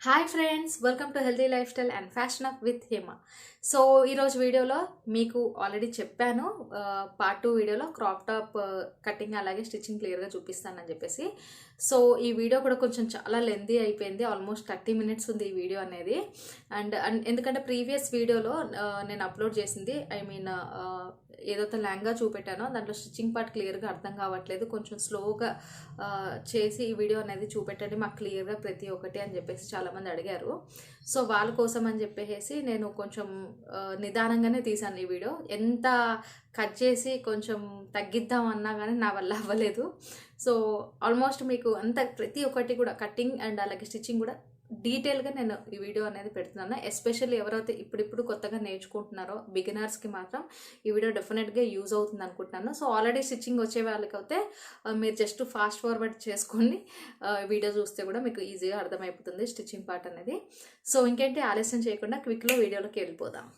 Hi friends, welcome to healthy life style and fashion up with Hema. So ఈరోజు వీడియోలో మీకు already చెప్పాను, part 2 వీడియోలో క్రాప్ టాప్ కటింగ్ అలాగే స్టిచ్చింగ్ క్లియర్గా చూపిస్తానని చెప్పేసి. సో ఈ వీడియో కూడా కొంచెం చాలా లెంతీ అయిపోయింది, ఆల్మోస్ట్ 30 minutes ఉంది ఈ వీడియో అనేది. అండ్ ఎందుకంటే ప్రీవియస్ వీడియోలో నేను అప్లోడ్ చేసింది, ఏదైతే లెహంగా చూపెట్టానో దాంట్లో స్టిచ్చింగ్ పార్ట్ క్లియర్గా అర్థం కావట్లేదు, కొంచెం స్లోగా చేసి ఈ వీడియో అనేది చూపెట్టండి మాకు క్లియర్గా ప్రతి ఒక్కటి అని చెప్పేసి చాలామంది అడిగారు. సో వాళ్ళ కోసం అని చెప్పేసి నేను కొంచెం నిదానంగానే తీసాను ఈ వీడియో. ఎంత కట్ చేసి కొంచెం తగ్గిద్దామన్నా కానీ నా వల్ల అవ్వలేదు. సో ఆల్మోస్ట్ మీకు అంత ప్రతి ఒక్కటి కూడా కటింగ్ అండ్ అలాగే స్టిచ్చింగ్ కూడా డీటెయిల్గా నేను ఈ వీడియో అనేది పెడుతున్నాను. ఎస్పెషల్లీ ఎవరైతే ఇప్పుడు కొత్తగా నేర్చుకుంటున్నారో బిగినర్స్కి మాత్రం ఈ వీడియో డెఫినెట్గా యూజ్ అవుతుంది అనుకుంటున్నాను. సో ఆల్రెడీ స్టిచ్చింగ్ వచ్చే వాళ్ళకైతే మీరు జస్ట్ ఫాస్ట్ ఫార్వర్డ్ చేసుకొని వీడియో చూస్తే కూడా మీకు ఈజీగా అర్థమైపోతుంది స్టిచ్చింగ్ పార్ట్ అనేది. సో ఇంకేంటి ఆలస్యం చేయకుండా క్విక్లో వీడియోలోకి వెళ్ళిపోదాం.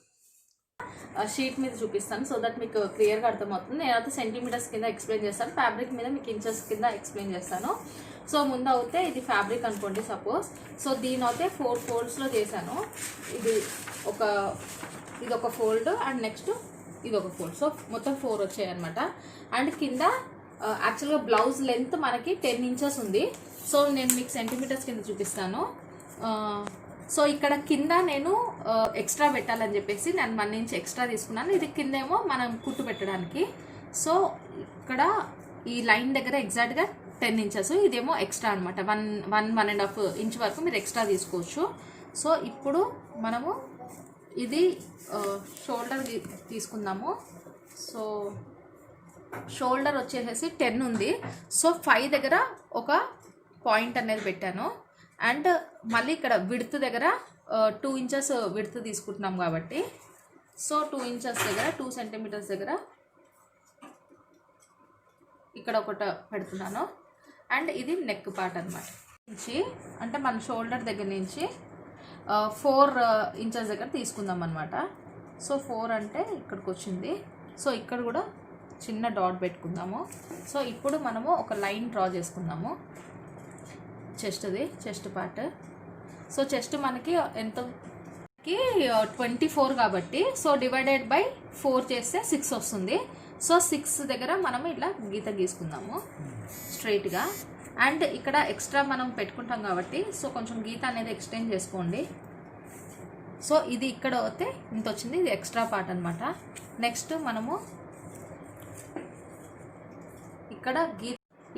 షీట్ మీద చూపిస్తాను సో దట్ మీకు క్లియర్గా అర్థమవుతుంది. నేనైతే సెంటీమీటర్స్ కింద ఎక్స్ప్లెయిన్ చేస్తాను, ఫ్యాబ్రిక్ మీద మీకు ఇంచెస్ కింద ఎక్స్ప్లెయిన్ చేస్తాను. సో ముందు అయితే ఇది ఫ్యాబ్రిక్ అనుకోండి సపోజ్. సో దీని అయితే 4 foldsలో చేశాను. ఇది ఒక ఫోల్డ్ అండ్ నెక్స్ట్ ఇది ఒక ఫోల్డ్, సో మొత్తం 4 వచ్చాయి అనమాట. అండ్ కింద యాక్చువల్గా బ్లౌజ్ లెంత్ మనకి 10 inches ఉంది. సో నేను మీకు సెంటీమీటర్స్ కింద చూపిస్తాను. సో ఇక్కడ కింద నేను ఎక్స్ట్రా పెట్టాలని చెప్పేసి నేను 1 inch ఎక్స్ట్రా తీసుకున్నాను. ఇది కింద ఏమో మనం కుట్టు పెట్టడానికి. సో ఇక్కడ ఈ లైన్ దగ్గర ఎగ్జాక్ట్గా 10 inches, ఇదేమో ఎక్స్ట్రా అనమాట. 1.5 inch వరకు మీరు ఎక్స్ట్రా తీసుకోవచ్చు. సో ఇప్పుడు మనము ఇది షోల్డర్ తీసుకుందాము. సో షోల్డర్ వచ్చేసి 10 ఉంది. సో 5 దగ్గర ఒక పాయింట్ అనేది పెట్టాను. అండ్ మళ్ళీ ఇక్కడ విడ్త్ దగ్గర 2 inches విడ్త్ తీసుకుంటున్నాం కాబట్టి సో 2 inches దగ్గర 2 centimeters దగ్గర ఇక్కడ ఒకటి పెడుతున్నాను. అండ్ ఇది నెక్ పార్ట్ అనమాట. అంటే మన షోల్డర్ దగ్గర నుంచి 4 inches దగ్గర తీసుకుందాం అనమాట. సో 4 అంటే ఇక్కడికి వచ్చింది. సో ఇక్కడ కూడా చిన్న డాట్ పెట్టుకుందాము. సో ఇప్పుడు మనము ఒక లైన్ డ్రా చేసుకుందాము చెస్ట్ పార్ట్. సో చెస్ట్ మనకి ఎంతకి 24 కాబట్టి సో డివైడెడ్ బై 4 చేస్తే 6 వస్తుంది. సో 6 దగ్గర మనము ఇట్లా గీత గీసుకుందాము స్ట్రైట్గా. అండ్ ఇక్కడ ఎక్స్ట్రా మనం పెట్టుకుంటాం కాబట్టి సో కొంచెం గీత అనేది ఎక్స్టెండ్ చేసుకోండి. సో ఇది ఇక్కడ అయితే ఇంత వచ్చింది, ఇది ఎక్స్ట్రా పార్ట్ అనమాట. నెక్స్ట్ మనము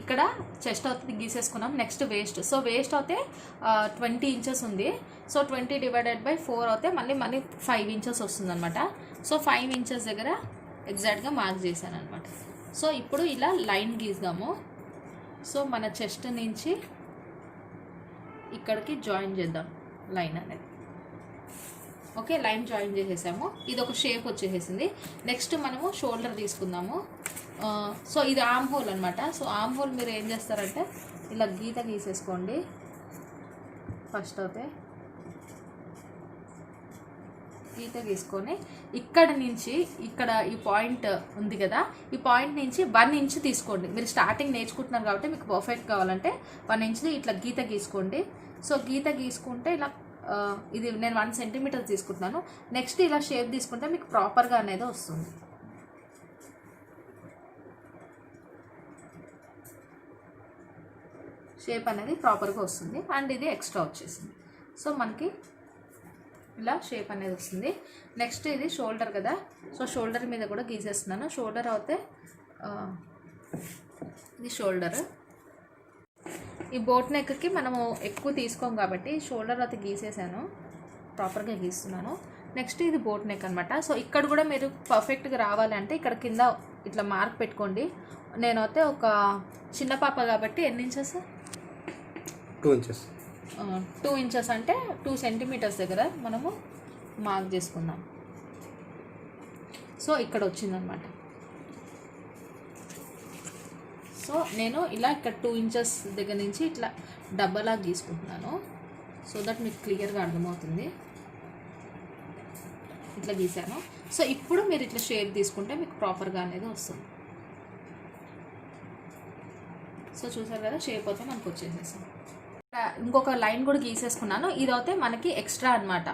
ఇక్కడ చెస్ట్ అవుతుంది గీసేసుకున్నాం. Next waist. సో వేస్ట్ అయితే 20 inches ఉంది. సో 20 డివైడెడ్ బై 4 అయితే మళ్ళీ 5 inches వస్తుంది అనమాట. సో 5 inches దగ్గర ఎగ్జాక్ట్గా మార్క్ చేశాను అనమాట. సో ఇప్పుడు ఇలా లైన్ గీద్దాము. సో మన చెస్ట్ నుంచి ఇక్కడికి జాయిన్ చేద్దాం లైన్ అనేది. ఓకే, లైన్ జాయిన్ చేసేసాము. ఇది ఒక షేప్ వచ్చేసేసింది. నెక్స్ట్ మనము షోల్డర్ తీసుకుందాము. సో ఇది ఆర్మ్ హోల్ అనమాట. సో ఆర్మ్ హోల్ మీరు ఏం చేస్తారంటే ఇలా గీత గీసేసుకోండి. ఫస్ట్ అయితే గీత గీసుకొని ఇక్కడ నుంచి ఇక్కడ ఈ పాయింట్ ఉంది కదా, ఈ పాయింట్ నుంచి 1 inch తీసుకోండి. మీరు స్టార్టింగ్ నేర్చుకుంటున్నారు కాబట్టి మీకు పర్ఫెక్ట్ కావాలంటే 1 inch ఇట్లా గీత గీసుకోండి. సో గీత గీసుకుంటే ఇలా ఇది నేను 1 centimeter తీసుకుంటున్నాను. నెక్స్ట్ ఇలా షేప్ తీసుకుంటే మీకు ప్రాపర్గా అనేది వస్తుంది. షేప్ అనేది ప్రాపర్గా వస్తుంది. అండ్ ఇది ఎక్స్ట్రా వచ్చేసింది. సో మనకి ఇలా షేప్ అనేది వస్తుంది. నెక్స్ట్ ఇది షోల్డర్ కదా, సో షోల్డర్ మీద కూడా గీసేస్తున్నాను. షోల్డర్ అయితే ఇది షోల్డర్. ఈ బోట్ నెక్కి మనము ఎక్కువ తీసుకోం కాబట్టి షోల్డర్ అయితే గీసేసాను, ప్రాపర్గా గీస్తున్నాను. నెక్స్ట్ ఇది బోట్ నెక్ అనమాట. సో ఇక్కడ కూడా మీరు పర్ఫెక్ట్గా రావాలంటే ఇక్కడ కింద ఇట్లా మార్క్ పెట్టుకోండి. నేనైతే ఒక చిన్న పాప కాబట్టి ఎన్ని ఇంచెస్? 2 inches. 2 inches అంటే 2 centimeters దగ్గర మనము మార్క్ చేసుకుందాం. సో ఇక్కడ వచ్చిందనమాట. సో నేను ఇలా ఇక్కడ 2 inches దగ్గర నుంచి ఇట్లా డబ్బలా గీసుకుంటున్నాను సో దట్ మీకు క్లియర్గా అర్థమవుతుంది. ఇట్లా గీసాను. సో ఇప్పుడు మీరు ఇట్లా షేప్ తీసుకుంటే మీకు ప్రాపర్గా అనేది వస్తుంది. సో చూసారు కదా, షేప్ అయితే మనకు వచ్చేసేసాం. ఇంకొక లైన్ కూడా గీసేసుకున్నాను. ఇదైతే మనకి ఎక్స్ట్రా అనమాట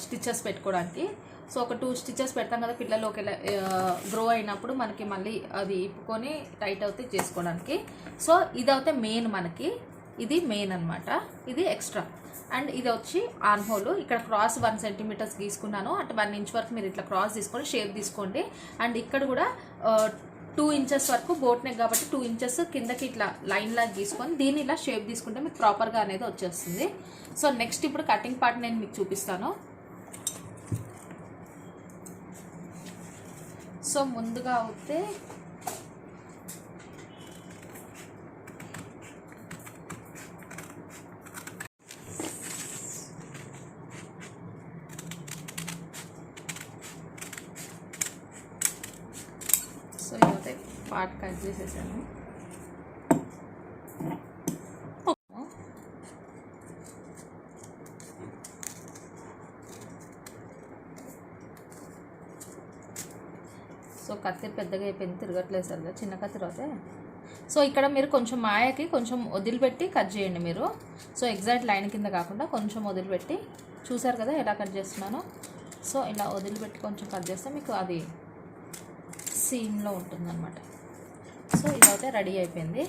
స్టిచెస్ పెట్టుకోవడానికి. సో ఒక 2 స్టిచెస్ పెడతాం కదా పిల్లలు ఒకవేళ గ్రో అయినప్పుడు మనకి మళ్ళీ అది ఇప్పుకొని టైట్ అవుతే చేసుకోవడానికి. సో ఇదైతే మెయిన్, మనకి ఇది మెయిన్ అనమాట, ఇది ఎక్స్ట్రా. అండ్ ఇది వచ్చి ఆర్మ్ హోల్. ఇక్కడ క్రాస్ 1 సెంటీమీటర్స్ గీసుకున్నాను. అంటే 1 ఇంచ్ వరకు మీరు ఇట్లా క్రాస్ తీసుకొని షేప్ తీసుకోండి. అండ్ ఇక్కడ కూడా 2 ఇంచెస్ వరకు బోట్ నెక్ కాబట్టి 2 ఇంచెస్ కిందకి ఇట్లా లైన్ లాగా గీసుకొని దీన్ని ఇలా షేప్ తీసుకుంటే మీకు ప్రాపర్గా అనేది వచ్చేస్తుంది. సో నెక్స్ట్ ఇప్పుడు కటింగ్ పార్ట్ నేను మీకు చూపిస్తాను. సో ముందుగా అయితే సో ఇదైతే పార్ట్ కట్ చేసేసాను. సో కత్తి పెద్దగా అయిపోయింది, తిరగట్లేదు సరిగా, చిన్న కత్తిరి అయితే. సో ఇక్కడ మీరు కొంచెం మాయకి కొంచెం వదిలిపెట్టి కట్ చేయండి మీరు. సో ఎగ్జాక్ట్ లైన్ కింద కాకుండా కొంచెం వదిలిపెట్టి, చూసారు కదా ఎలా కట్ చేస్తున్నాను. సో ఇలా వదిలిపెట్టి కొంచెం కట్ చేస్తే మీకు అది సీన్లో ఉంటుందన్నమాట. సో ఇదైతే రెడీ అయిపోయింది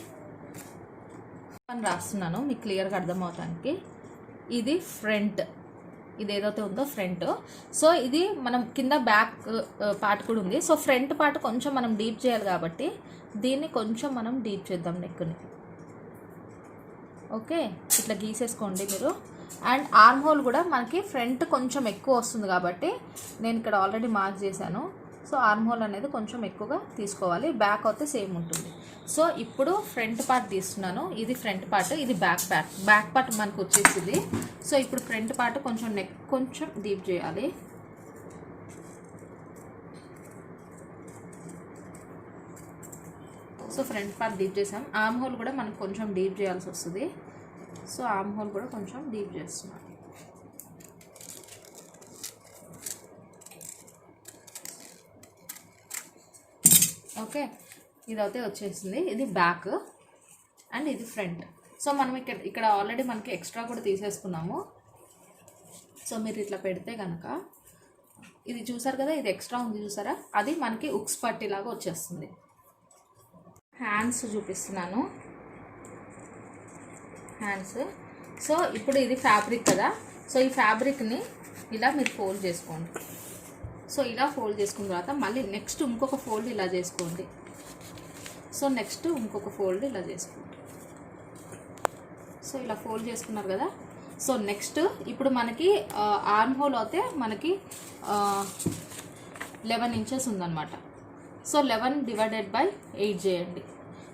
అని రాస్తున్నాను మీకు క్లియర్గా అర్థమవుతానికి. ఇది ఫ్రంట్, ఇది ఏదైతే ఉందో ఫ్రంట్. సో ఇది మనం కింద బ్యాక్ పార్ట్ కూడా ఉంది. సో ఫ్రంట్ పార్ట్ కొంచెం మనం డీప్ చేయాలి కాబట్టి దీన్ని కొంచెం మనం డీప్ చేద్దాం నెక్ని. ఓకే, ఇట్లా గీసేసుకోండి మీరు. అండ్ ఆర్మ్ హోల్ కూడా మనకి ఫ్రంట్ కొంచెం ఎక్కువ వస్తుంది కాబట్టి నేను ఇక్కడ ఆల్రెడీ మార్క్ చేశాను. సో ఆర్మ్ హోల్ అనేది కొంచెం ఎక్కువగా తీసుకోవాలి, బ్యాక్ అయితే సేమ్ ఉంటుంది. సో ఇప్పుడు ఫ్రంట్ పార్ట్ తీస్తున్నాను. ఇది ఫ్రంట్ పార్ట్, ఇది బ్యాక్ పార్ట్. బ్యాక్ పార్ట్ మనకు వచ్చేసింది. సో ఇప్పుడు ఫ్రంట్ పార్ట్ కొంచెం నెక్ కొంచెం డీప్ చేయాలి. సో ఫ్రంట్ పార్ట్ డీప్ చేసాం. ఆర్మ్ హోల్ కూడా మనకు కొంచెం డీప్ చేయాల్సి వస్తుంది. సో ఆర్మ్ హోల్ కూడా కొంచెం డీప్ చేస్తున్నాను. ఓకే, ఇదైతే వచ్చేసింది. ఇది బ్యాక్ అండ్ ఇది ఫ్రంట్. సో మనం ఇక్కడ ఆల్రెడీ మనకి ఎక్స్ట్రా కూడా తీసేసుకున్నాము. సో మీరు ఇట్లా పెడితే కనుక ఇది చూసారు కదా, ఇది ఎక్స్ట్రా ఉంది చూసారా, అది మనకి ఉక్స్ పట్టీలాగా వచ్చేస్తుంది. హ్యాండ్స్ చూపిస్తున్నాను, హ్యాండ్స్. సో ఇప్పుడు ఇది ఫ్యాబ్రిక్ కదా, సో ఈ ఫ్యాబ్రిక్ని ఇలా మీరు ఫోల్డ్ చేసుకోండి. సో ఇలా ఫోల్డ్ చేసుకున్న తర్వాత మళ్ళీ నెక్స్ట్ ఇంకొక ఫోల్డ్ ఇలా చేసుకోండి. సో నెక్స్ట్ ఇంకొక ఫోల్డ్ ఇలా చేసుకోండి. సో ఇలా ఫోల్డ్ చేసుకున్నారు కదా. సో నెక్స్ట్ ఇప్పుడు మనకి ఆర్మ్ హోల్ అయితే మనకి 11 ఇంచెస్ ఉందన్నమాట. సో 11 డివైడెడ్ బై 8 చేయండి.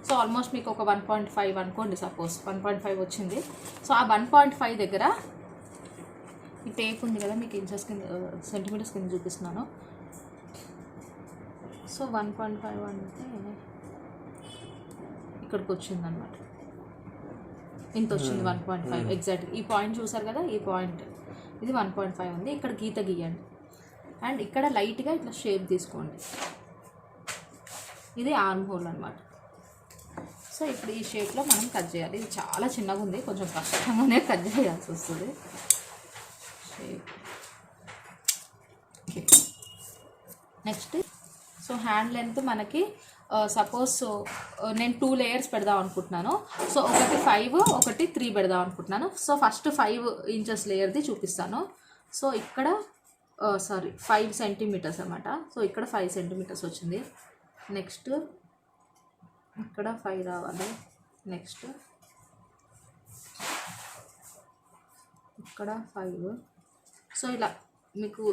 సో ఆల్మోస్ట్ మీకు ఒక 1.5 అనుకోండి, సపోజ్ 1.5 వచ్చింది. సో ఆ 1.5 దగ్గర ఈ టేప్ ఉంది కదా, మీకు ఇంచెస్ కింద సెంటీమీటర్స్ కింద చూపిస్తున్నాను. సో 1.5 అంటే ఇక్కడికి వచ్చిందనమాట, ఇంత వచ్చింది 1.5 ఎగ్జాక్ట్. ఈ పాయింట్ చూసారు కదా, ఈ పాయింట్ ఇది 1.5 ఉంది. ఇక్కడ గీత గీయండి అండ్ ఇక్కడ లైట్గా ఇట్లా షేప్ తీసుకోండి. ఇది ఆర్మ్ హోల్ అనమాట. సో ఇప్పుడు ఈ షేప్లో మనం కట్ చేయాలి. ఇది చాలా చిన్నగా ఉంది, కొంచెం కష్టంగానే కట్ చేయాల్సి వస్తుంది. నెక్స్ట్ సో హ్యాండ్ లెంత్ మనకి సపోజ్ నేను 2 లేయర్స్ పెడదాం అనుకుంటున్నాను. సో ఒకటి 5 ఒకటి 3 పెడదాం అనుకుంటున్నాను. సో ఫస్ట్ 5 ఇంచెస్ లేయర్ది చూపిస్తాను. సో ఇక్కడ 5 సెంటీమీటర్స్ అన్నమాట. సో ఇక్కడ 5 సెంటీమీటర్స్ వచ్చింది. నెక్స్ట్ ఇక్కడ 5 రావాలి. నెక్స్ట్ ఇక్కడ 5. సో ఇలా మీకు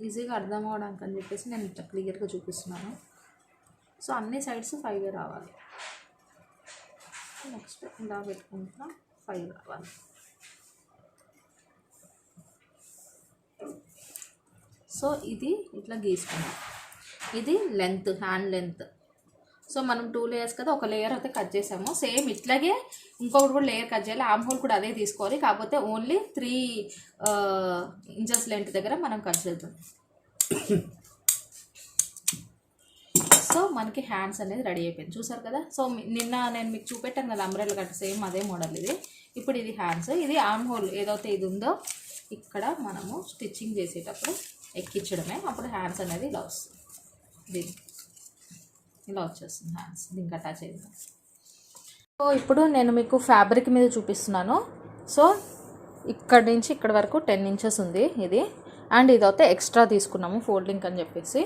ఈజీగా అర్థం అవడానికి అని చెప్పేసి నేను ఇట్లా క్లియర్గా చూపిస్తున్నాను. సో అన్ని సైడ్స్ 5 రావాలి. నెక్స్ట్ ఇలా పెట్టుకుంటా 5 రావాలి. సో ఇది ఇట్లా గీసుకుంటాం. ఇది లెంత్, హ్యాండ్ లెంత్. సో మనం 2 లేయర్స్ కదా, ఒక లేయర్ అయితే కట్ చేసాము. సేమ్ ఇట్లాగే ఇంకొకటి కూడా లేయర్ కట్ చేయాలి. ఆర్మ్ హోల్ కూడా అదే తీసుకోవాలి, కాకపోతే ఓన్లీ 3 ఇంచెస్ లెంత్ దగ్గర మనం కట్ చేద్దాం. సో మనకి హ్యాండ్స్ అనేది రెడీ అయిపోయింది, చూసారు కదా. సో నిన్న నేను మీకు చూపెట్టాను కదా అంబ్రెల్లా కట్, సేమ్ అదే మోడల్ ఇది. ఇప్పుడు ఇది హ్యాండ్స్, ఇది ఆర్మ్ హోల్ ఏదైతే ఇది ఉందో ఇక్కడ మనము స్టిచ్చింగ్ చేసేటప్పుడు ఎక్కించడమే. అప్పుడు హ్యాండ్స్ అనేది ఇలా వస్తుంది, దీనికి ఇలా వచ్చేస్తుంది హ్యాండ్స్, దీనికి అటాచ్ అయ్యింది. సో ఇప్పుడు నేను మీకు ఫ్యాబ్రిక్ మీద చూపిస్తున్నాను. సో ఇక్కడ నుంచి ఇక్కడ వరకు 10 ఇంచెస్ ఉంది ఇది, అండ్ ఇదైతే ఎక్స్ట్రా తీసుకున్నాము ఫోల్డింగ్ అని చెప్పేసి.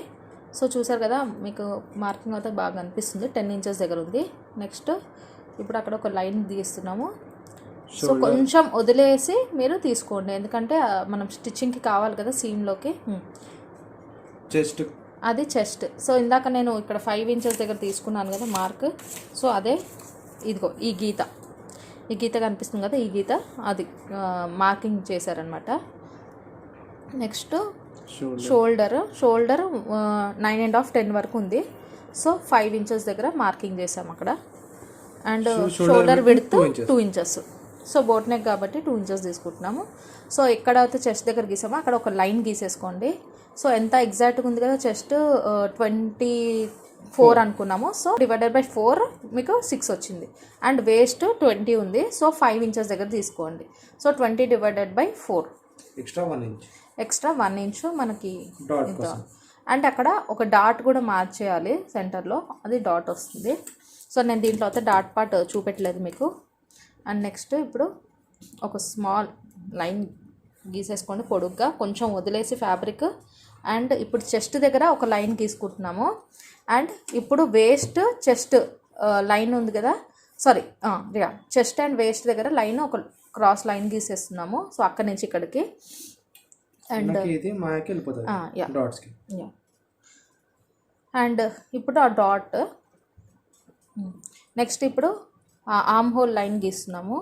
సో చూసారు కదా, మీకు మార్కింగ్ అయితే బాగా అనిపిస్తుంది, 10 ఇంచెస్ దగ్గర ఉంది. నెక్స్ట్ ఇప్పుడు అక్కడ ఒక లైన్ తీస్తున్నాము. సో కొంచెం వదిలేసి మీరు తీసుకోండి, ఎందుకంటే మనం స్టిచ్చింగ్కి కావాలి కదా సీమ్లోకి. చెస్ట్, అది చెస్ట్. సో ఇందాక నేను ఇక్కడ 5 ఇంచెస్ దగ్గర తీసుకున్నాను కదా మార్క్. సో అదే ఇదిగో ఈ గీత కనిపిస్తుంది కదా, ఈ గీత అది మార్కింగ్ చేశారనమాట. నెక్స్ట్ షోల్డర్ 9.5 10 వరకు ఉంది. సో 5 ఇంచెస్ దగ్గర మార్కింగ్ చేసాము అక్కడ. And shoulder width 2 inches. So boat neck కాబట్టి 2 ఇంచెస్ తీసుకుంటున్నాము. సో ఎక్కడైతే చెస్ట్ దగ్గర గీసామో అక్కడ ఒక లైన్ గీసేసుకోండి. సో ఎంత ఎగ్జాక్ట్గా ఉంది కదా, చెస్ట్ 24 అనుకున్నాము. సో డివైడెడ్ బై 4 మీకు 6 వచ్చింది. అండ్ వేస్ట్ 20 ఉంది. సో 5 ఇంచెస్ దగ్గర తీసుకోండి. So 20 divided by 4, extra 1 inch మనకి. అండ్ అక్కడ ఒక డాట్ కూడా మార్చేయాలి సెంటర్లో, అది డాట్ వస్తుంది. సో నేను దీంట్లో అయితే డాట్ పార్ట్ చూపెట్టలేదు మీకు. అండ్ నెక్స్ట్ ఇప్పుడు ఒక స్మాల్ లైన్ గీసేసుకోండి పొడుగ్గా, కొంచెం వదిలేసి ఫ్యాబ్రిక్. అండ్ ఇప్పుడు చెస్ట్ దగ్గర ఒక లైన్ గీసుకుంటున్నాము. అండ్ ఇప్పుడు వేస్ట్ చెస్ట్ లైన్ ఉంది కదా, సారీ చెస్ట్ అండ్ వేస్ట్ దగ్గర లైన్ ఒక క్రాస్ లైన్ గీసేస్తున్నాము. సో అక్కడి నుంచి ఇక్కడికి. అండ్ అండ్ ఇప్పుడు ఆ డాట్. నెక్స్ట్ ఇప్పుడు ఆర్మ్ హోల్ లైన్ గీస్తున్నాము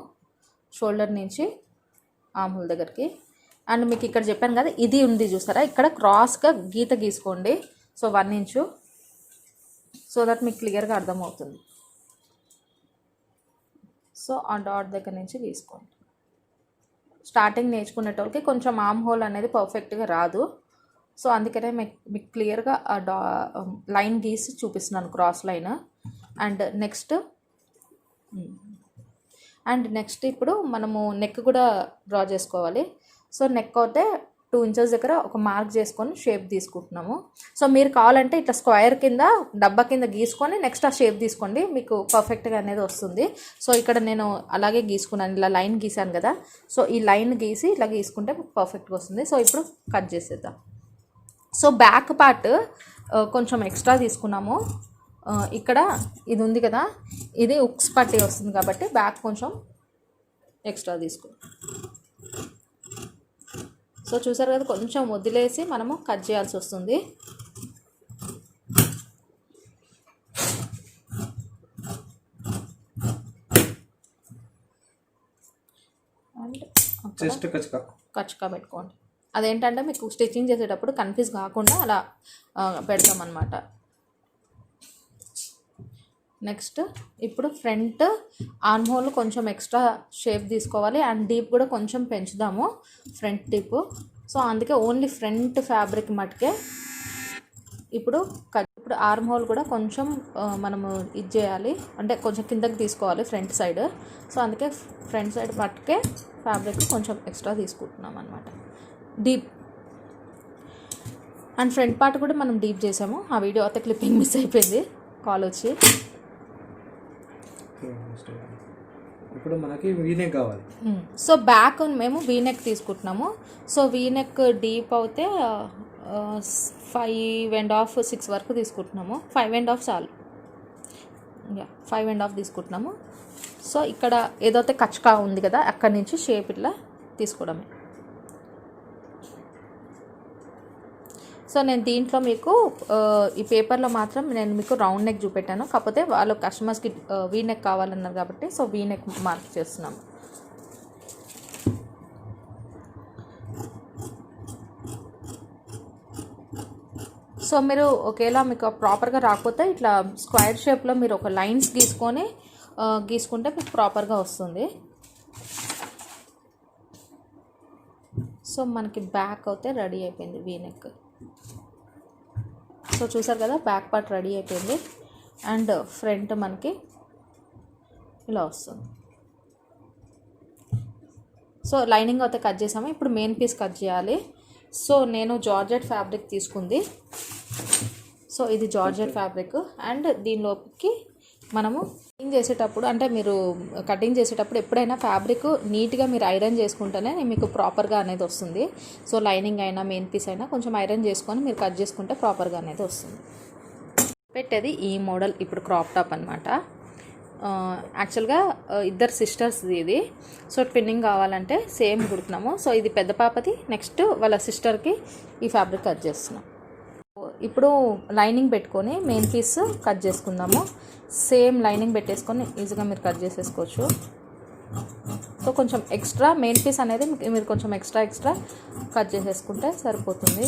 షోల్డర్ నుంచి ఆర్మ్ హోల్ దగ్గరికి. అండ్ మీకు ఇక్కడ చెప్పాను కదా, ఇది ఉంది చూసారా, ఇక్కడ క్రాస్గా గీత గీసుకోండి. సో 1 ఇంచు, సో దట్ మీకు క్లియర్గా అర్థమవుతుంది. సో ఆ డాట్ దగ్గర నుంచి గీసుకోండి. స్టార్టింగ్ నేర్చుకునేటోళ్ళకి కొంచెం ఆర్మ్ హోల్ అనేది పర్ఫెక్ట్గా రాదు. సో అందుకనే మీకు క్లియర్గా ఆ లైన్ గీసి చూపిస్తున్నాను, క్రాస్ లైన్. అండ్ నెక్స్ట్ ఇప్పుడు మనము నెక్ కూడా డ్రా చేసుకోవాలి. సో నెక్ అయితే 2 ఇంచెస్ దగ్గర ఒక మార్క్ చేసుకొని షేప్ తీసుకుంటున్నాము. సో మీరు కావాలంటే ఇట్లా స్క్వేర్ కింద డబ్బా కింద గీసుకొని నెక్స్ట్ ఆ షేప్ తీసుకోండి, మీకు పర్ఫెక్ట్గా అనేది వస్తుంది. సో ఇక్కడ నేను అలాగే గీసుకున్నాను, ఇలా లైన్ గీసాను కదా. సో ఈ లైన్ గీసి ఇలా గీసుకుంటే పర్ఫెక్ట్గా వస్తుంది. సో ఇప్పుడు కట్ చేసేద్దాం. సో బ్యాక్ పార్ట్ కొంచెం ఎక్స్ట్రా తీసుకున్నాము. ఇక్కడ ఇది ఉంది కదా, ఇది ఉక్స్ పట్టి వస్తుంది కాబట్టి బ్యాక్ కొంచెం ఎక్స్ట్రా తీసుకో. సో చూసారు కదా, కొంచెం వదిలేసి మనము కట్ చేయాల్సి వస్తుంది. అండ్ చెస్ట్ కచ్కా పెట్టుకోండి. అదేంటంటే మీకు స్టిచ్చింగ్ చేసేటప్పుడు కన్ఫ్యూజ్ కాకుండా అలా పెడతామన్నమాట. నెక్స్ట్ ఇప్పుడు ఫ్రంట్ ఆర్మ్ హోల్ కొంచెం ఎక్స్ట్రా షేప్ తీసుకోవాలి. అండ్ డీప్ కూడా కొంచెం పెంచుదాము, ఫ్రంట్ డీప్. సో అందుకే ఓన్లీ ఫ్రంట్ ఫ్యాబ్రిక్ మటుకే ఇప్పుడు ఆర్మ్ హోల్ కూడా కొంచెం మనము ఇది చేయాలి, అంటే కొంచెం కిందకి తీసుకోవాలి ఫ్రంట్ సైడ్. సో అందుకే ఫ్రంట్ సైడ్ మటుకే ఫ్యాబ్రిక్ కొంచెం ఎక్స్ట్రా తీసుకుంటున్నాం అనమాట, డీప్. అండ్ ఫ్రంట్ పార్ట్ కూడా మనం డీప్ చేసాము. ఆ వీడియో అయితే క్లిప్పింగ్ మిస్ అయిపోయింది, కాల్ వచ్చి. ఇప్పుడు మనకి వీనెక్ కావాలి. సో బ్యాక్ మేము వీనెక్ తీసుకుంటున్నాము. సో వీనెక్ డీప్ అయితే 5.5 6 వరకు తీసుకుంటున్నాము. 5.5 చాలు, 5.5 తీసుకుంటున్నాము. సో ఇక్కడ ఏదైతే కచ్కా ఉంది కదా, అక్కడి నుంచి షేప్ ఇట్లా తీసుకోవడమే. సో నేను దీంట్లో మీకు ఈ పేపర్లో మాత్రం నేను మీకు రౌండ్ నెక్ చూపెట్టాను, కాకపోతే వాళ్ళు కస్టమర్స్కి వీ నెక్ కావాలన్నారు కాబట్టి సో వీ నెక్ మార్క్ చేస్తున్నాము. సో మీరు ఒకేలా మీకు ప్రాపర్గా రాకపోతే ఇట్లా స్క్వేర్ షేప్లో మీరు ఒక లైన్స్ గీసుకుంటే మీకు ప్రాపర్గా వస్తుంది. సో మనకి బ్యాక్ అయితే రెడీ అయిపోయింది వీ నెక్. సో చూసారు కదా, బ్యాక్ పార్ట్ రెడీ అయిపోయింది. అండ్ ఫ్రంట్ మనకి ఇలా వస్తుంది. సో లైనింగ్ అయితే కట్ చేసాము. ఇప్పుడు మెయిన్ పీస్ కట్ చేయాలి. సో నేను జార్జెట్ ఫ్యాబ్రిక్ తీసుకుంది. సో ఇది జార్జెట్ ఫ్యాబ్రిక్. అండ్ దీనిలోకి మనము కటింగ్ చేసేటప్పుడు, అంటే మీరు కటింగ్ చేసేటప్పుడు ఎప్పుడైనా ఫ్యాబ్రిక్ నీట్గా మీరు ఐరన్ చేసుకుంటేనే మీకు ప్రాపర్గా అనేది వస్తుంది. సో లైనింగ్ అయినా మెయిన్ పీస్ అయినా కొంచెం ఐరన్ చేసుకొని మీరు కట్ చేసుకుంటే ప్రాపర్గా అనేది వస్తుంది. పెట్టేది ఈ మోడల్ ఇప్పుడు క్రాప్ టాప్ అనమాట. యాక్చువల్గా ఇద్దరు సిస్టర్స్ ఇది. సో ట్విన్నింగ్ కావాలంటే సేమ్ కుడుతున్నాము. సో ఇది పెద్ద పాపది, నెక్స్ట్ వాళ్ళ సిస్టర్కి ఈ ఫ్యాబ్రిక్ కట్ చేస్తున్నాం. ఇప్పుడు లైనింగ్ పెట్టుకొని మెయిన్ పీస్ కట్ చేసుకుందాము. సేమ్ లైనింగ్ పెట్టేసుకొని ఈజీగా మీరు కట్ చేసేసుకోవచ్చు. సో కొంచెం ఎక్స్ట్రా మెయిన్ పీస్ అనేది మీరు కొంచెం ఎక్స్ట్రా కట్ చేసేసుకుంటే సరిపోతుంది.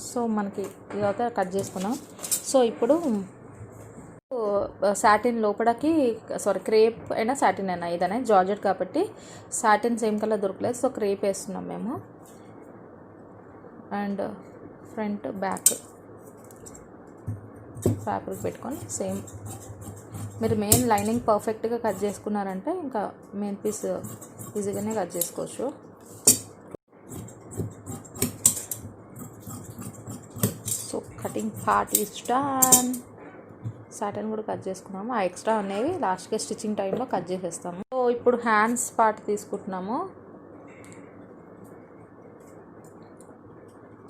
సో మనకి ఇదైతే కట్ చేసుకున్నాం. సో ఇప్పుడు సాటిన్ లోపలకి, క్రేప్ అయినా సాటిన్ అయినా ఏదైనా జార్జెట్ కాబట్టి సాటిన్ సేమ్ కలర్ దొరకలేదు. సో క్రేప్ వేస్తున్నాం మేము. అండ్ ఫ్రంట్ బ్యాక్ ఫ్యాబ్రిక్ పెట్టుకొని సేమ్ మీరు మెయిన్ లైనింగ్ పర్ఫెక్ట్గా కట్ చేసుకున్నారంటే ఇంకా మెయిన్ పీస్ ఈజీగానే కట్ చేసుకోవచ్చు. So cutting part is done. Satan కూడా కట్ చేసుకున్నాము. ఆ ఎక్స్ట్రా అనేవి లాస్ట్గా స్టిచ్చింగ్ టైంలో కట్ చేసేస్తాము. సో ఇప్పుడు హ్యాండ్స్ పార్ట్ తీసుకుంటున్నాము.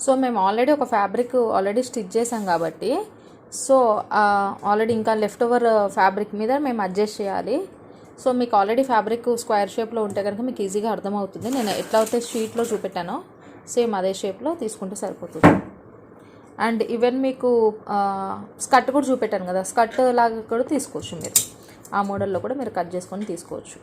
సో మేము ఆల్రెడీ ఒక ఫ్యాబ్రిక్ ఆల్రెడీ స్టిచ్ చేసాం కాబట్టి సో ఆల్రెడీ ఇంకా లెఫ్ట్ ఓవర్ ఫ్యాబ్రిక్ మీద మేము అడ్జస్ట్ చేయాలి. సో మీకు ఆల్రెడీ ఫ్యాబ్రిక్ స్క్వేర్ షేప్లో ఉంటే కనుక మీకు ఈజీగా అర్థమవుతుంది. నేను ఎట్లా అయితే షీట్లో చూపెట్టానో సేమ్ అదే షేప్లో తీసుకుంటే సరిపోతుంది. అండ్ ఈవెన్ మీకు స్కర్ట్ కూడా చూపెట్టాను కదా, స్కర్ట్ లాగా కూడా తీసుకోవచ్చు మీరు. ఆ మోడల్లో కూడా మీరు కట్ చేసుకొని తీసుకోవచ్చు.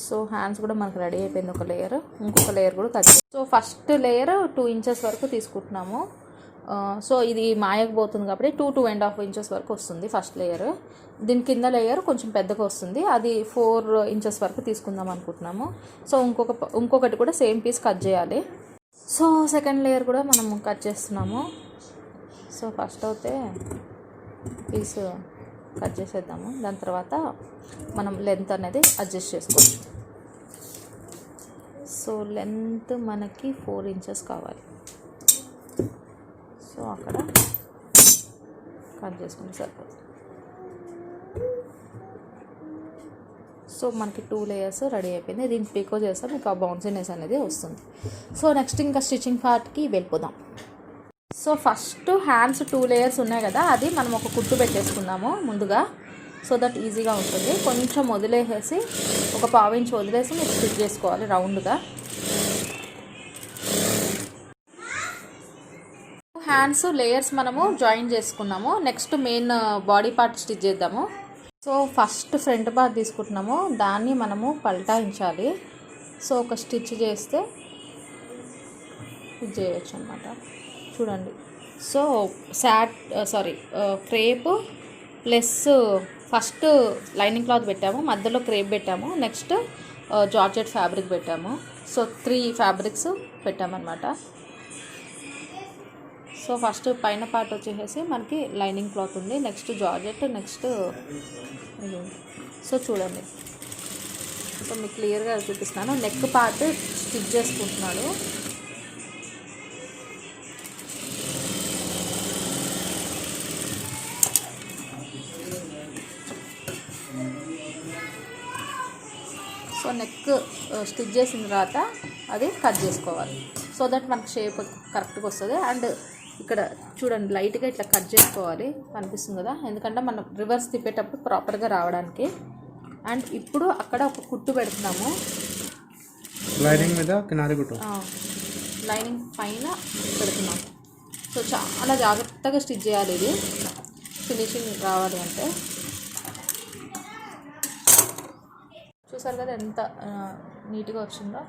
సో హ్యాండ్స్ కూడా మనకు రెడీ అయిపోయింది ఒక లేయర్. ఇంకొక లేయర్ కూడా కట్ చేస్తాం. సో ఫస్ట్ లేయర్ 2 ఇంచెస్ వరకు తీసుకుంటున్నాము. సో ఇది మాయకపోతుంది కాబట్టి 2.5 ఇంచెస్ వరకు వస్తుంది ఫస్ట్ లేయర్. దీని కింద లేయర్ కొంచెం పెద్దగా వస్తుంది, అది 4 ఇంచెస్ వరకు తీసుకుందాం అనుకుంటున్నాము. సో ఇంకొకటి కూడా సేమ్ పీస్ కట్ చేయాలి. సో సెకండ్ లేయర్ కూడా మనం కట్ చేస్తున్నాము. సో ఫస్ట్ అయితే పీస్ కట్ చేసేద్దాము. దాని తర్వాత మనం లెంత్ అనేది అడ్జస్ట్ చేసుకోవచ్చు. సో లెంత్ మనకి 4 ఇంచెస్ కావాలి. సో అక్కడ కట్ చేసుకుంటే సరిపోతుంది. సో మనకి 2 లేయర్స్ రెడీ అయిపోయింది. దీన్ని పీకో చేస్తే మీకు ఆ బౌన్సీనెస్ అనేది వస్తుంది. సో నెక్స్ట్ ఇంకా స్టిచ్చింగ్ పార్ట్కి వెళ్ళిపోదాం. సో ఫస్ట్ హ్యాండ్స్ 2 లేయర్స్ ఉన్నాయి కదా, అది మనం ఒక కుట్టు పెట్టేసుకుందాము ముందుగా. సో దట్ ఈజీగా ఉంటుంది. కొంచెం వదిలేసేసి ఒక 1/4 ఇంచ్ వదిలేసి మీరు స్టిచ్ చేసుకోవాలి రౌండ్గా. హ్యాండ్స్ లేయర్స్ మనము జాయిన్ చేసుకున్నాము. Next main body part stitch చేద్దాము. సో ఫస్ట్ ఫ్రంట్ పార్ట్ తీసుకుంటున్నాము, దాన్ని మనము పల్టాయించాలి. సో ఒక స్టిచ్ చేస్తే స్టిచ్ చేయొచ్చు అనమాట. చూడండి. So crepe plus first lining cloth పెట్టాము, మధ్యలో క్రేప్ పెట్టాము, నెక్స్ట్ జార్జెట్ ఫ్యాబ్రిక్ పెట్టాము. సో 3 ఫ్యాబ్రిక్స్ పెట్టామన్నమాట. సో ఫస్ట్ పైన పార్ట్ వచ్చేసి మనకి లైనింగ్ క్లాత్ ఉంది, నెక్స్ట్ జార్జెట్, నెక్స్ట్ ఇది. సో చూడండి. సో మీకు క్లియర్గా చూపిస్తున్నాను. నెక్ పార్ట్ స్టిచ్ చేసుకుంటున్నాడు. సో నెక్ స్టిచ్ చేసిన తర్వాత అది కట్ చేసుకోవాలి. సో దట్ మనకు షేప్ కరెక్ట్గా వస్తుంది. అండ్ ఇక్కడ చూడండి, లైట్గా ఇట్లా కట్ చేసుకోవాలి, కనిపిస్తుంది కదా, ఎందుకంటే మనం రివర్స్ తిప్పేటప్పుడు ప్రాపర్గా రావడానికి. అండ్ ఇప్పుడు అక్కడ ఒక కుట్టు పెడుతున్నాము, లైనింగ్ మీద కినారి కుట్టు, లైనింగ్ పైన పెడుతున్నాము. సో చాలా జాగ్రత్తగా స్టిచ్ చేయాలి, ఇది ఫినిషింగ్ రావాలి అంటే. చూసారు కదా ఎంత నీట్గా వచ్చిందో.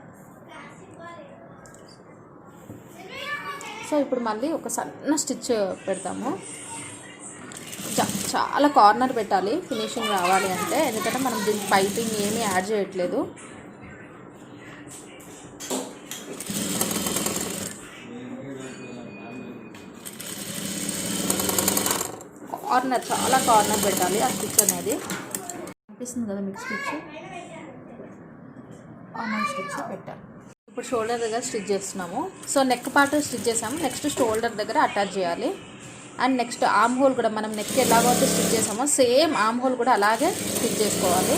సో ఇప్పుడు మళ్ళీ ఒక సన్న స్టిచ్ పెడతాము. చాలా కార్నర్ పెట్టాలి ఫినిషింగ్ రావాలి అంటే, ఎందుకంటే మనం దీనికి పైపింగ్ ఏమీ యాడ్ చేయట్లేదు. కార్నర్ చాలా కార్నర్ పెట్టాలి ఆ స్టిచ్ అనేది. అనిపిస్తుంది కదా మీకు స్టిచ్, కార్నర్ స్టిచ్ పెట్టాలి. ఇప్పుడు షోల్డర్ దగ్గర స్టిచ్ చేస్తున్నాము. సో నెక్ పార్ట్ స్టిచ్ చేసాము, నెక్స్ట్ షోల్డర్ దగ్గర అటాచ్ చేయాలి. అండ్ నెక్స్ట్ ఆర్మ్ హోల్ కూడా మనం నెక్ ఎలాగైతే స్టిచ్ చేసామో సేమ్ ఆర్మ్ హోల్ కూడా అలాగే స్టిచ్ చేసుకోవాలి.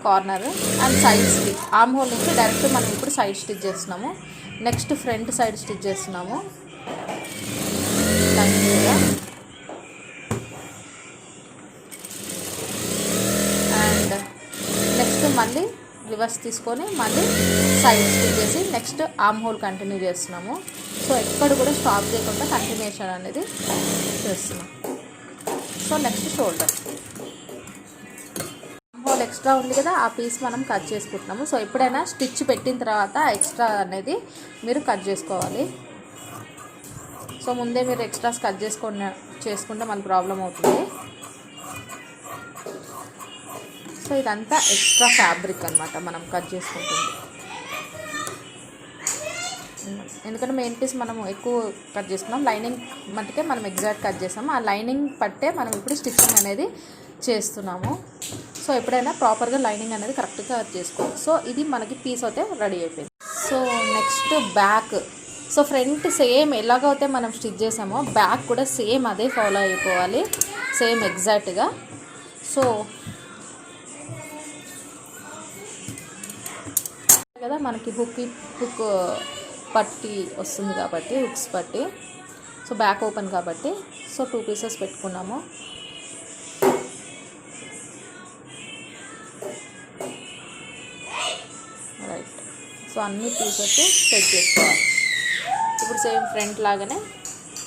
కార్నర్ అండ్ సైడ్స్కి ఆర్మ్ హోల్ నుంచి డైరెక్ట్ మనం ఇప్పుడు సైడ్ స్టిచ్ చేస్తున్నాము. నెక్స్ట్ ఫ్రంట్ సైడ్ స్టిచ్ చేస్తున్నాము లైన్ మీద. అండ్ నెక్స్ట్ మళ్ళీ రివర్స్ తీసుకొని మళ్ళీ సైడ్ స్టిచ్ చేసి నెక్స్ట్ ఆర్మ్ హోల్ కంటిన్యూ చేస్తున్నాము. సో ఎక్కడ కూడా స్టాప్ చేయకుండా కంటిన్యూషన్ అనేది చేస్తున్నాం. So next shoulder arm whole extra ఉంది కదా, ఆ పీస్ మనం కట్ చేసుకుంటున్నాము. సో ఎప్పుడైనా స్టిచ్ పెట్టిన తర్వాత ఎక్స్ట్రా అనేది మీరు కట్ చేసుకోవాలి. సో ముందే మీరు ఎక్స్ట్రాస్ కట్ చేసుకుంటే మళ్ళీ ప్రాబ్లం అవుతుంది. సో ఇదంతా ఎక్స్ట్రా ఫ్యాబ్రిక్ అనమాట మనం కట్ చేసుకుంటుంది. ఎందుకంటే మెయిన్ పీస్ మనం ఎక్కువ కట్ చేసుకున్నాం, లైనింగ్ మట్టుకే మనం ఎగ్జాక్ట్ కట్ చేసాము. ఆ లైనింగ్ పట్టే మనం ఇప్పుడు స్టిచ్చింగ్ అనేది చేస్తున్నాము. సో ఎప్పుడైనా ప్రాపర్గా లైనింగ్ అనేది కరెక్ట్గా కట్ చేసుకోవాలి. సో ఇది మనకి పీస్ అయితే రెడీ అయిపోయింది. So next back. So front same ఎలాగైతే మనం స్టిచ్ చేసామో బ్యాక్ కూడా సేమ్ అదే ఫాలో అయిపోవాలి, సేమ్ ఎగ్జాక్ట్గా. సో కదా మనకి హుక్ పట్టి వస్తుంది కాబట్టి, హుక్స్ పట్టి. సో బ్యాక్ ఓపెన్ కాబట్టి సో 2 పీసెస్ పెట్టుకున్నాము. రైట్. సో అన్ని పీసెస్ సెట్ చేసుకోవాలి. ఇప్పుడు సేమ్ ఫ్రంట్ లాగానే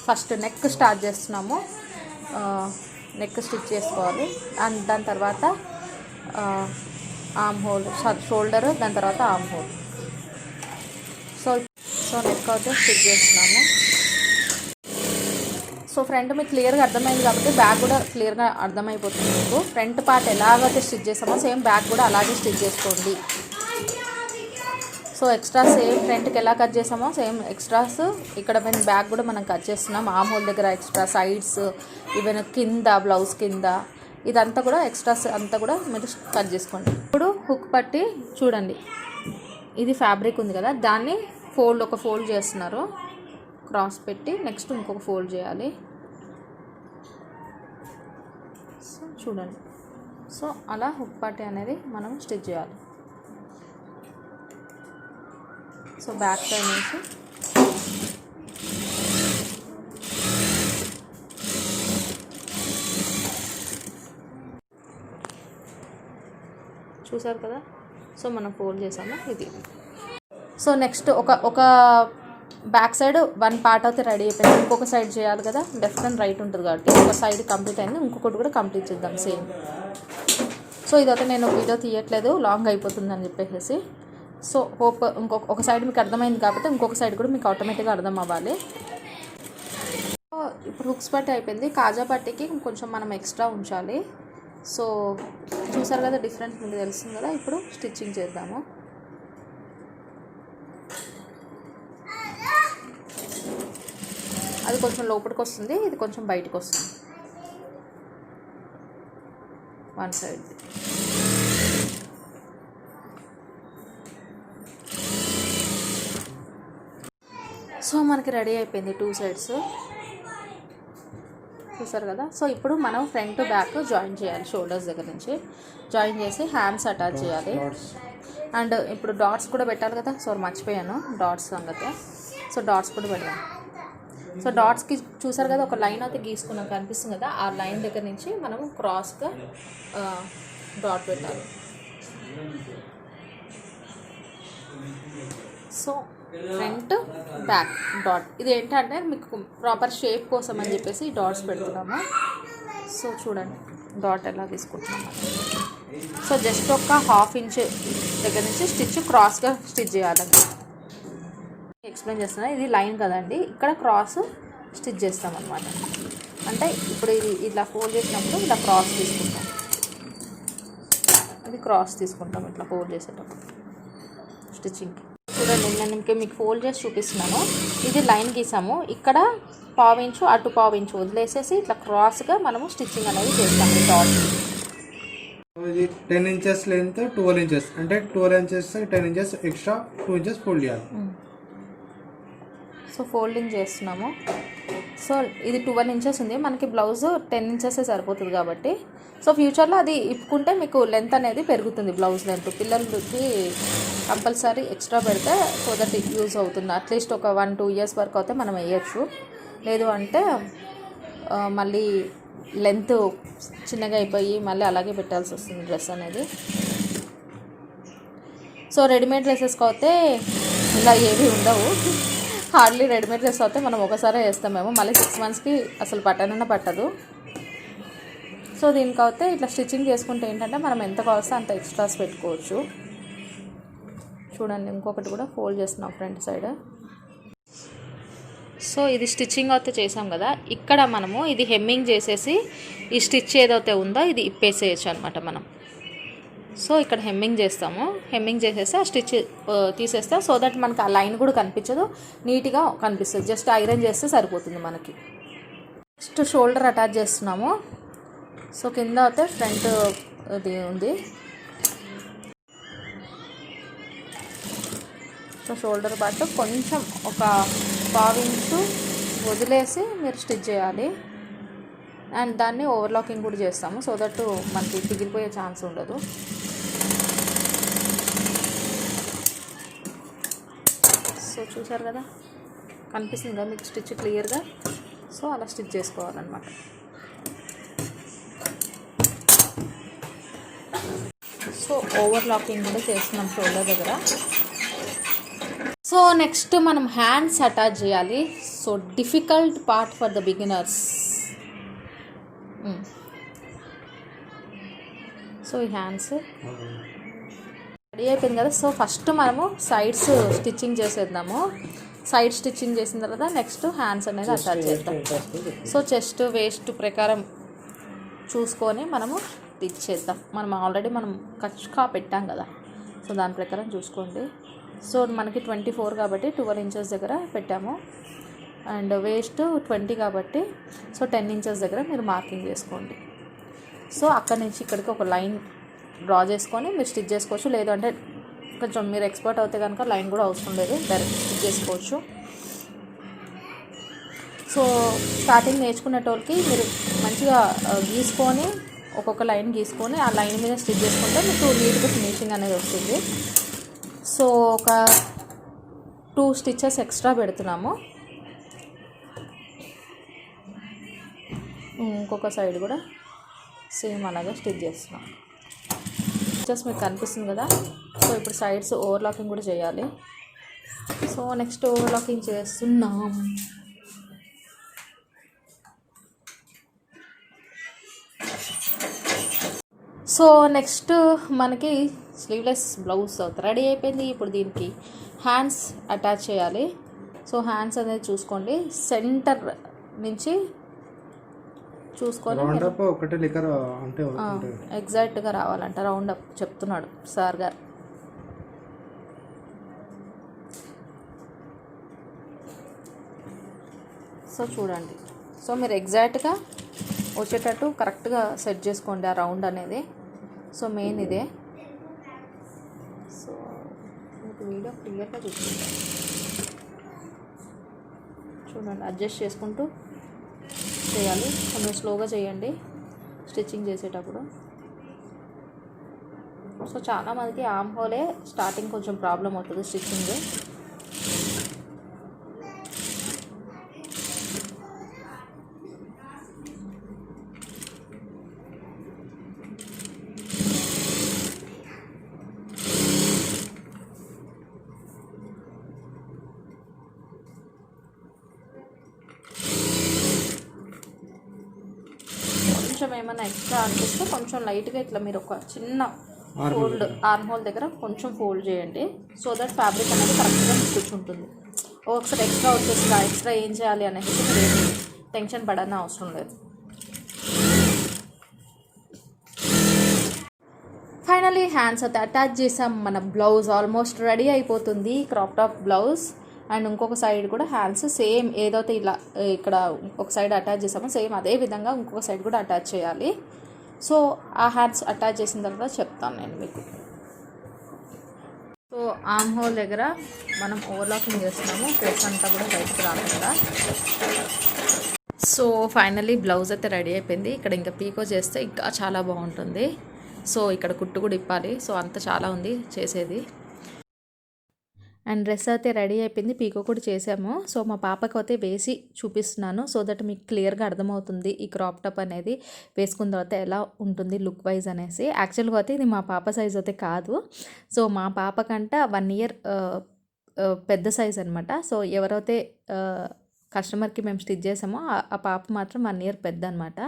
ఫస్ట్ నెక్ స్టార్ట్ చేస్తున్నాము. నెక్ స్టిచ్ చేసుకోవాలి. అండ్ దాని తర్వాత ఆర్మ్ హోల్, షోల్డర్, దాని తర్వాత ఆర్మ్ హోల్. సో నెక్ అయితే స్టిచ్ చేస్తున్నాము. సో ఫ్రంట్ మీకు క్లియర్గా అర్థమైంది కాబట్టి బ్యాక్ కూడా క్లియర్గా అర్థమైపోతుంది మీకు. ఫ్రంట్ పార్ట్ ఎలాగైతే స్టిచ్ చేసామో సేమ్ బ్యాక్ కూడా అలాగే స్టిచ్ చేసుకోండి. సో ఎక్స్ట్రా సేమ్ ఫ్రంట్కి ఎలా కట్ చేసామో సేమ్ ఎక్స్ట్రాస్ ఇక్కడ మేము బ్యాక్ కూడా మనం కట్ చేస్తున్నాం. ఆర్మ్ హోల్ దగ్గర ఎక్స్ట్రా, సైడ్స్, ఈవెన్ కింద, బ్లౌజ్ కింద, ఇదంతా కూడా ఎక్స్ట్రాస్ అంతా కూడా మీరు కట్ చేసుకోండి. ఇప్పుడు హుక్ పట్టి చూడండి, ఇది ఫ్యాబ్రిక్ ఉంది కదా, దాన్ని ఒక ఫోల్డ్ చేస్తున్నారు, క్రాస్ పెట్టి నెక్స్ట్ ఇంకొక ఫోల్డ్ చేయాలి. సో చూడండి, సో అలా హుక్ పట్టి అనేది మనం స్టిచ్ చేయాలి. సో బ్యాక్ సైడ్ నుంచి చూసారు కదా. సో మనం ఫోల్డ్ చేసాము ఇది. సో నెక్స్ట్ ఒక బ్యాక్ సైడ్ 1 పార్ట్ అయితే రెడీ అయిపోయింది. ఇంకొక సైడ్ చేయాలి కదా, లెఫ్ట్ అండ్ రైట్ ఉంటుంది కాబట్టి ఒక సైడ్ కంప్లీట్ అయింది, ఇంకొకటి కూడా కంప్లీట్ చేద్దాం సేమ్. సో ఇదైతే నేను వీడియో తీయట్లేదు, లాంగ్ అయిపోతుందని చెప్పేసి. సో హోప్ ఒక సైడ్ మీకు అర్థమైంది కాబట్టి ఇంకొక సైడ్ కూడా మీకు ఆటోమేటిక్గా అర్థం అవ్వాలి. ఇప్పుడు హుక్స్ పట్టి అయిపోయింది. కాజా పట్టికి కొంచెం మనం ఎక్స్ట్రా ఉంచాలి. సో చూసారు కదా డిఫరెన్స్ మీకు తెలుస్తుంది కదా. ఇప్పుడు స్టిచ్చింగ్ చేద్దాము. అది కొంచెం లోపలికి వస్తుంది, ఇది కొంచెం బయటకు వస్తుంది. 1 సైడ్. సో మనకి రెడీ అయిపోయింది 2 సైడ్స్, చూసారు కదా. సో ఇప్పుడు మనం ఫ్రంట్ బ్యాక్ జాయిన్ చేయాలి. షోల్డర్స్ దగ్గర నుంచి జాయిన్ చేసి హ్యాండ్స్ అటాచ్ చేయాలి. అండ్ ఇప్పుడు డాట్స్ కూడా పెట్టాలి కదా. సో మర్చిపోయాను డాట్స్ సంగతి. సో డాట్స్ కూడా పెడదాం. సో డాట్స్కి చూసారు కదా, ఒక లైన్ అయితే గీసుకున్నాం కనిపిస్తుంది కదా, ఆ లైన్ దగ్గర నుంచి మనం క్రాస్గా డాట్ పెట్టాలి. సో ఫ్రంట్ బ్యాక్ డాట్, ఇది ఏంటంటే మీకు ప్రాపర్ షేప్ కోసం అని చెప్పేసి డాట్స్ పెడుతున్నాము. సో చూడండి డాట్ ఎలా తీసుకుంటున్నాము. సో జస్ట్ ఒక 1/2 ఇంచ్ దగ్గర నుంచి స్టిచ్ క్రాస్గా స్టిచ్ చేయాలండి. ఎక్స్ప్లెయిన్ చేస్తున్నా, ఇది లైన్ కదండి, ఇక్కడ క్రాస్ స్టిచ్ చేస్తామన్నమాట. అంటే ఇప్పుడు ఇది ఇట్లా ఫోల్డ్ చేసినప్పుడు ఇలా క్రాస్ తీసుకుంటాం, ఇది క్రాస్ తీసుకుంటాం ఇట్లా ఫోల్డ్ చేసేటప్పుడు స్టిచ్చింగ్కి. చూడండి నేను మీకు ఫోల్డ్ చేసి చూపిస్తున్నాను. ఇది లైన్ గీసాము, ఇక్కడ పావించు అటు పావించు వదిలేసేసి ఇట్లా క్రాస్గా మనము స్టిచ్చింగ్ అనేది చేస్తాము. ఈ డాట్ ఇది 10 ఇంచెస్ లెంత్ 12 ఇంచెస్ అంటే 12 inches 10 inches extra 2 inches fold చేయాలి. సో ఫోల్డింగ్ చేస్తున్నాము. సో ఇది 12 ఇంచెస్ ఉంది, మనకి బ్లౌజ్ 10 ఇంచెస్ సరిపోతుంది కాబట్టి సో ఫ్యూచర్లో అది ఇప్పుకుంటే మీకు లెంత్ అనేది పెరుగుతుంది. బ్లౌజ్ లెంత్ పిల్లలకి కంపల్సరీ ఎక్స్ట్రా పెడితే సో దట్ యూజ్ అవుతుంది. అట్లీస్ట్ ఒక 1-2 ఇయర్స్ వరకు అయితే మనం వేయచ్చు. లేదు అంటే మళ్ళీ లెంత్ చిన్నగా అయిపోయి మళ్ళీ అలాగే పెట్టాల్సి వస్తుంది డ్రెస్ అనేది. సో రెడీమేడ్ డ్రెస్సెస్కి అయితే ఇలా ఏవి ఉండవు. హార్డ్లీ రెడీమేడ్ డ్రెస్ అయితే మనం ఒకసారి వేస్తామేమో, మళ్ళీ 6 మంత్స్కి అసలు పట్టనన్నా పట్టదు. సో దీనికి అయితే ఇట్లా స్టిచ్చింగ్ చేసుకుంటే ఏంటంటే మనం ఎంత కావాల్సో అంత ఎక్స్ట్రాస్ పెట్టుకోవచ్చు. చూడండి ఇంకొకటి కూడా ఫోల్డ్ చేస్తున్నాం ఫ్రంట్ సైడ్. సో ఇది స్టిచ్చింగ్ అయితే చేసాం కదా, ఇక్కడ మనము ఇది హెమ్మింగ్ చేసేసి ఈ స్టిచ్ ఏదైతే ఉందో ఇది ఇప్పేసేయచ్చు అనమాట మనం. సో ఇక్కడ హెమ్మింగ్ చేస్తాము, హెమ్మింగ్ చేసేస్తే ఆ స్టిచ్ తీసేస్తే సో దట్ మనకి ఆ లైన్ కూడా కనిపించదు, నీట్గా కనిపిస్తుంది. జస్ట్ ఐరన్ చేస్తే సరిపోతుంది మనకి. నెక్స్ట్ షోల్డర్ అటాచ్ చేస్తున్నాము. సో కింద అయితే ఫ్రంట్ ఇది ఉంది. సో షోల్డర్ పాటు కొంచెం ఒక 1/2 ఇంచు వదిలేసి మీరు స్టిచ్ చేయాలి. అండ్ దాన్ని ఓవర్లాకింగ్ కూడా చేస్తాము సో దట్ మనకి పిగిలిపోయే ఛాన్స్ ఉండదు. సో చూసారు కదా, కనిపిస్తుంది కదా మీకు స్టిచ్ క్లియర్గా. సో అలా స్టిచ్ చేసుకోవాలన్నమాట. సో ఓవర్లాకింగ్ కూడా చేస్తున్నాం షోల్డర్ దగ్గర. సో నెక్స్ట్ మనం హ్యాండ్స్ అటాచ్ చేయాలి. So difficult part for the beginners. So ఈ హ్యాండ్స్ రెడీ అయిపోయింది కదా. సో ఫస్ట్ మనము సైడ్స్ స్టిచ్చింగ్ చేసేద్దాము. సైడ్ స్టిచ్చింగ్ చేసిన తర్వాత నెక్స్ట్ హ్యాండ్స్ అనేది అటాచ్ చేద్దాం. సో చెస్ట్ వేస్ట్ ప్రకారం చూసుకొని మనము స్టిచ్ చేద్దాం. మనం ఆల్రెడీ మనం ఖర్చుగా పెట్టాం కదా, సో దాని ప్రకారం చూసుకోండి. సో మనకి 24 కాబట్టి 12 ఇంచెస్ దగ్గర పెట్టాము. అండ్ వేస్ట్ 20 కాబట్టి సో 10 ఇంచెస్ దగ్గర మీరు మార్కింగ్ చేసుకోండి. సో అక్కడి నుంచి ఇక్కడికి ఒక లైన్ డ్రా చేసుకొని మీరు స్టిచ్ చేసుకోవచ్చు. లేదు అంటే కొంచెం మీరు ఎక్స్పర్ట్ అవుతే కనుక లైన్ కూడా అవసరం లేదు, డైరెక్ట్ స్టిచ్ చేసుకోవచ్చు. సో స్టార్టింగ్ నేర్చుకునేటోళ్ళకి మీరు మంచిగా గీసుకొని ఒక్కొక్క లైన్ గీసుకొని ఆ లైన్ మీద స్టిచ్ చేసుకుంటే మీకు నీట్గా ఫినిషింగ్ అనేది వస్తుంది. సో ఒక 2 స్టిచెస్ ఎక్స్ట్రా పెడుతున్నాము. ఇంకొక సైడ్ కూడా సేమ్ అలాగే స్టిచ్ చేస్తున్నాం. స్టిచెస్ మీకు కనిపిస్తుంది కదా. సో ఇప్పుడు సైడ్స్ ఓవర్లాకింగ్ కూడా చేయాలి. సో నెక్స్ట్ ఓవర్లాకింగ్ చేస్తున్నాం. సో నెక్స్ట్ మనకి స్లీవ్లెస్ బ్లౌజ్ రెడీ అయిపోయింది. ఇప్పుడు దీనికి హ్యాండ్స్ అటాచ్ చేయాలి. సో హ్యాండ్స్ అనేది చూసుకోండి, సెంటర్ నుంచి చూసుకొని ఎగ్జాక్ట్గా రావాలంట. రౌండ్ అప్ చెప్తున్నాడు సార్ గారు. సో చూడండి, సో మీరు ఎగ్జాక్ట్గా వచ్చేటట్టు కరెక్ట్గా సెట్ చేసుకోండి ఆ రౌండ్ అనేది. సో మెయిన్ ఇదే. సో మీకు వీడియో క్లియర్గా చూసుకుంటాను, చూడండి. అడ్జస్ట్ చేసుకుంటూ చేయాలి, కొంచెం స్లోగా చేయండి స్టిచ్చింగ్ చేసేటప్పుడు. సో చాలామందికి ఆర్మ్ హోలే స్టార్టింగ్ కొంచెం ప్రాబ్లం అవుతుంది స్టిచ్చింగ్. కొంచెం ఏమైనా ఎక్స్ట్రా అనిపిస్తే కొంచెం లైట్గా ఇట్లా మీరు ఒక చిన్న ఫోల్డ్ ఆర్మ్ హోల్ దగ్గర కొంచెం ఫోల్డ్ చేయండి. సో దట్ ఫ్యాబ్రిక్ అనేది కరెక్ట్గా కూర్చుంటుంది. ఒకసారి ఎక్స్ట్రా వచ్చేసి ఎక్స్ట్రా ఏం చేయాలి అనేసి మీరు టెన్షన్ పడని అవసరం లేదు. ఫైనలీ హ్యాండ్స్ అయితే అటాచ్ చేసాం. మన బ్లౌజ్ ఆల్మోస్ట్ రెడీ అయిపోతుంది, క్రాప్ టాప్ బ్లౌజ్. అండ్ ఇంకొక సైడ్ కూడా హ్యాండ్స్ సేమ్ ఏదైతే ఇలా ఇక్కడ ఒక సైడ్ అటాచ్ చేసామో సేమ్ అదే విధంగా ఇంకొక సైడ్ కూడా అటాచ్ చేయాలి. సో ఆ హ్యాండ్స్ అటాచ్ చేసిన తర్వాత చెప్తాను నేను మీకు. సో ఆర్మ్ హోల్ దగ్గర మనం ఓవర్లాకింగ్ చేస్తున్నాము, డ్రెస్ అంతా కూడా బయటకు రాకుండా. సో ఫైనలీ బ్లౌజ్ అయితే రెడీ అయిపోయింది. ఇక్కడ ఇంకా పీకో చేస్తే ఇంకా చాలా బాగుంటుంది. సో ఇక్కడ కుట్టు కూడా ఇప్పాలి. సో అంత చాలా ఉంది చేసేది. అండ్ డ్రెస్ అయితే రెడీ అయిపోయింది, పీకో కూడా చేసాము. సో మా పాపకు అయితే వేసి చూపిస్తున్నాను, సో దట్ మీకు క్లియర్గా అర్థమవుతుంది ఈ క్రాప్ టాప్ అనేది వేసుకున్న తర్వాత ఎలా ఉంటుంది లుక్ వైజ్ అనేసి. యాక్చువల్గా అయితే ఇది మా పాప సైజ్ అయితే కాదు. సో మా పాపకంట 1 year పెద్ద సైజ్ అనమాట. సో ఎవరైతే కస్టమర్కి మేము స్టిచ్ చేసామో ఆ పాప మాత్రం 1 year పెద్ద అనమాట.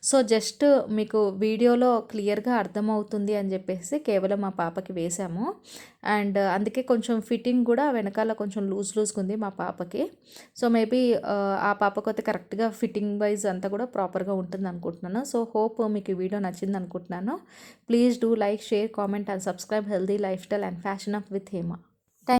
సో జస్ట్ మీకు వీడియోలో క్లియర్గా అర్థమవుతుంది అని చెప్పేసి కేవలం మా పాపకి వేసాము. అండ్ అందుకే కొంచెం ఫిట్టింగ్ కూడా వెనకాల కొంచెం లూజ్గా ఉంది మా పాపకి. సో మేబీ ఆ పాపకు అయితే కరెక్ట్గా ఫిట్టింగ్ వైజ్ అంతా కూడా ప్రాపర్గా ఉంటుంది అనుకుంటున్నాను. సో హోప్ మీకు ఈ వీడియో నచ్చింది అనుకుంటున్నాను. Please do like, share, comment and subscribe healthy life style and fashion up with Hema.